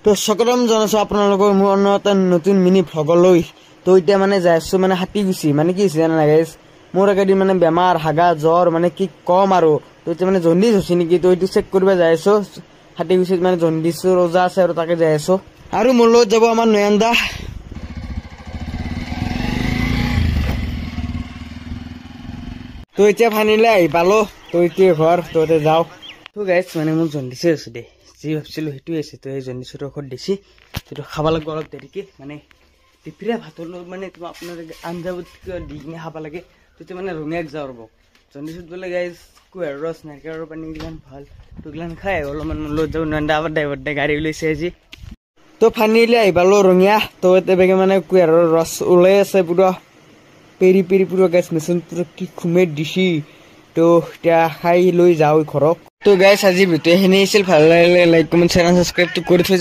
তো সকলম জনাইছো আপোনালোকৰ মোৰ অন্য এটা নতুন মিনি ভ্লগলৈ। তো এতিয়া মানে যাই আছো মানে হাতীগুছি মানে কি হৈছে জানা গাইজ, মোৰ একেদিন মানে বেমাৰ হাগা জ্বৰ মানে কি কম আৰু। তো এতিয়া মানে জণ্ডিছ হৈছে নেকি, তো এইটো চেক কৰিব যাই আছো হাতীগুছিত মানে জণ্ডিছ ৰোজা আছে আৰু তাকে যাই আছো। আৰু মোৰ লগত যাব আমাৰ নয়ন দা। তো এতিয়া ফাইনেলি আহি পালো, তো এতিয়া ঘৰ তো যাওঁ। তো গাইজ মানে মোৰ জণ্ডিছে হৈছে দেই, যি ভাবছিলো সেইটোৱে আছে। তো এই জণ্ডিছৰ ঔষধ দিছি, সেইটো খাব লাগিব অলপ দেৰিকে। মানে দুপৰীয়া ভাতৰ লগত মানে তোমাৰ আপোনালোকে আঞ্জা দি কিনে খাব লাগে। তেতিয়া মানে ৰঙিয়াক যাওঁ ৰ'ব। জণ্ডিছত বোলে গাইজ কুঁহিয়াৰ ৰস নাৰিকলৰ পানী এইগিলান ভাল, তো এইগিলান খাই অলপমান মোৰ লগত যাব নন্দা আবাৰ ড্ৰাইভাৰ গাড়ী ওলাইছে আজি। তো ফাইনেলি আহি পালো ৰঙিয়া। তো এতিয়া মানে কুঁহিয়াৰৰ ৰস ওলাই আছে পুৰা পেৰি পেৰি পুৰা গাইজ মেচিন পুৰা কি খুমে দিছি। তো এতিয়া খাই লৈ যাওঁ ঘৰত। তো গাইজ আজি ভিডিঅ'খিনি আছিল, ভাল লাগিলে লাইক কমেণ্ট শ্বেয়াৰ ছাবস্ক্ৰাইবটো কৰি থৈ